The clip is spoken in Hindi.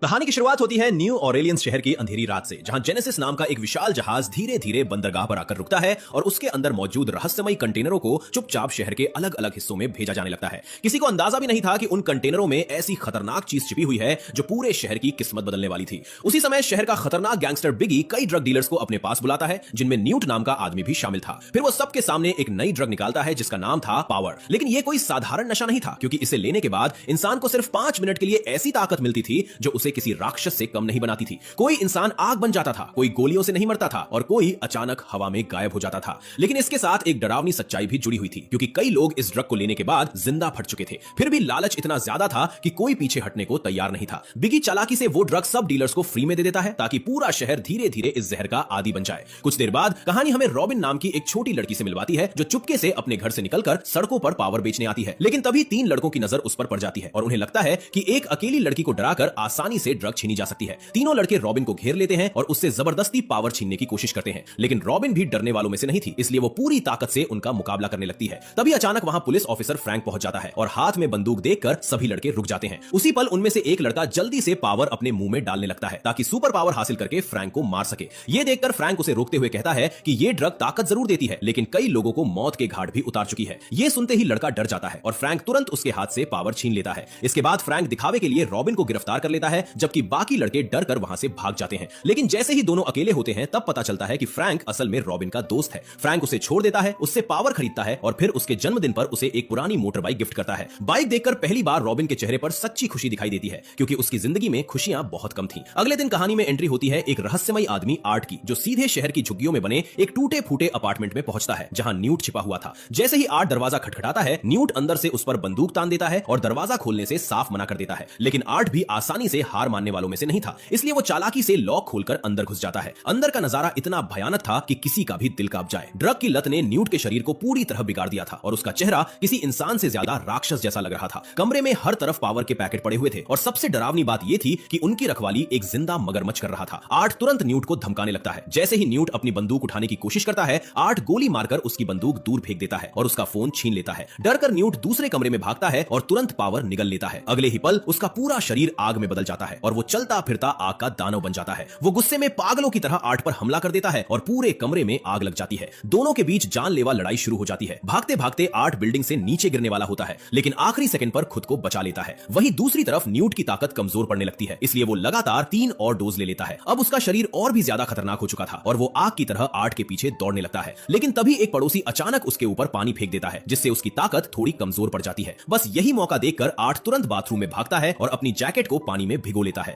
कहानी की शुरुआत होती है न्यू ऑरेलियंस शहर की अंधेरी रात से, जहां जेनेसिस नाम का एक विशाल जहाज धीरे धीरे बंदरगाह पर आकर रुकता है और उसके अंदर मौजूद रहस्यमयी कंटेनरों को चुपचाप शहर के अलग अलग हिस्सों में भेजा जाने लगता है। किसी को अंदाजा भी नहीं था कि उन कंटेनरों में ऐसी खतरनाक चीज छिपी हुई है जो पूरे शहर की किस्मत बदलने वाली थी। उसी समय शहर का खतरनाक गैंगस्टर बिगी कई ड्रग डीलर्स को अपने पास बुलाता है, जिनमें न्यूट नाम का आदमी भी शामिल था। फिर वो सबके सामने एक नई ड्रग निकालता है जिसका नाम था पावर। लेकिन ये कोई साधारण नशा नहीं था, क्योंकि इसे लेने के बाद इंसान को सिर्फ 5 मिनट के लिए ऐसी ताकत मिलती थी जो उसे किसी राक्षस से कम नहीं बनाती थी। कोई इंसान आग बन जाता था, कोई गोलियों से नहीं मरता था और कोई अचानक हवा में गायब हो जाता था। लेकिन इसके साथ एक डरावनी सच्चाई भी जुड़ी हुई थी, क्योंकि कई लोग इस ड्रग को लेने के बाद जिंदा फट चुके थे। फिर भी लालच इतना ज्यादा था कि कोई पीछे हटने को तैयार नहीं था। बिगी चालाकी से वो ड्रग सब डीलर्स को फ्री में दे देता है ताकि पूरा शहर धीरे धीरे इस जहर का आदी बन जाए। कुछ देर बाद कहानी हमें रॉबिन नाम की एक छोटी लड़की से मिलवाती है, जो चुपके से अपने घर से निकलकर सड़कों पर पावर बेचने आती है। लेकिन तभी 3 लड़कों की नजर उस पर पड़ जाती है और उन्हें लगता है कि एक अकेली लड़की को डराकर आसानी से ड्रग छीनी जा सकती है। तीनों लड़के रॉबिन को घेर लेते हैं और उससे जबरदस्ती पावर छीनने की कोशिश करते हैं। लेकिन रॉबिन भी डरने वालों में से नहीं थी, इसलिए वो पूरी ताकत से उनका मुकाबला करने लगती है। तभी अचानक वहां पुलिस ऑफिसर फ्रैंक पहुंच जाता है और हाथ में बंदूक देखकर सभी लड़के रुक जाते हैं। उसी पल उनमें से एक लड़का जल्दी से पावर अपने मुंह में डालने लगता है ताकि सुपर पावर हासिल करके फ्रैंक को मार सके। ये देखकर फ्रैंक उसे रोकते हुए कहता है कि ये ड्रग ताकत जरूर देती है, लेकिन कई लोगों को मौत के घाट भी उतार चुकी है। ये सुनते ही लड़का डर जाता है और फ्रैंक तुरंत उसके हाथ से पावर छीन लेता है। इसके बाद फ्रैंक दिखावे के लिए रॉबिन को गिरफ्तार कर लेता है, जबकि बाकी लड़के डर कर वहां से भाग जाते हैं। लेकिन जैसे ही दोनों अकेले होते हैं तब पता चलता है कि फ्रैंक असल में रॉबिन का दोस्त है। फ्रैंक उसे छोड़ देता है, उससे पावर खरीदता है और फिर उसके जन्मदिन पर उसे एक पुरानी मोटर बाइक गिफ्ट करता है। बाइक देखकर पहली बार रॉबिन के चेहरे पर सच्ची खुशी दिखाई देती है, क्योंकि उसकी जिंदगी में खुशियां बहुत कम थीं। अगले दिन कहानी में एंट्री होती है एक रहस्यमयी आदमी आर्ट की, जो सीधे शहर की झुग्गियों में बने एक टूटे फूटे अपार्टमेंट में पहुंचता है जहां न्यूट छिपा हुआ था। जैसे ही आर्ट दरवाजा खटखटाता है, न्यूट अंदर से उस पर बंदूक तान देता है और दरवाजा खोलने से साफ मना कर देता है। लेकिन आर्ट भी आसानी से हार मानने वालों में से नहीं था, इसलिए वो चालाकी से लॉक खोलकर अंदर घुस जाता है। अंदर का नजारा इतना भयानक था कि किसी का भी दिल कांप जाए। ड्रग की लत ने न्यूट के शरीर को पूरी तरह बिगाड़ दिया था और उसका चेहरा किसी इंसान से ज्यादा राक्षस जैसा लग रहा था। कमरे में हर तरफ पावर के पैकेट पड़े हुए थे और सबसे डरावनी बात यह थी कि उनकी रखवाली एक जिंदा मगरमच्छ कर रहा था। आर्ट तुरंत न्यूट को धमकाने लगता है। जैसे ही न्यूट अपनी बंदूक उठाने की कोशिश करता है, आर्ट गोली मारकर उसकी बंदूक दूर फेंक देता है और उसका फोन छीन लेता है। डरकर न्यूट दूसरे कमरे में भागता है और तुरंत पावर निगल लेता है। अगले ही पल उसका पूरा शरीर आग में बदल जाता है और वो चलता फिरता आग का दानव बन जाता है। वो गुस्से में पागलों की तरह आर्ट पर हमला कर देता है और पूरे कमरे में आग लग जाती है। दोनों के बीच जानलेवा लड़ाई शुरू हो जाती है। भागते भागते आर्ट बिल्डिंग से नीचे गिरने वाला होता है, लेकिन आखिरी सेकंड पर खुद को बचा लेता है। वहीं दूसरी तरफ न्यूट की ताकत कमजोर पड़ने लगती है, इसलिए वो लगातार 3 और डोज ले लेता है। अब उसका शरीर और भी ज्यादा खतरनाक हो चुका था और वो आग की तरह आर्ट के पीछे दौड़ने लगता है। लेकिन तभी एक पड़ोसी अचानक उसके ऊपर पानी फेंक देता है, जिससे उसकी ताकत थोड़ी कमजोर पड़ जाती है। बस यही मौका देखकर आर्ट तुरंत बाथरूम में भागता है और अपनी जैकेट को पानी में भिगो लेता है।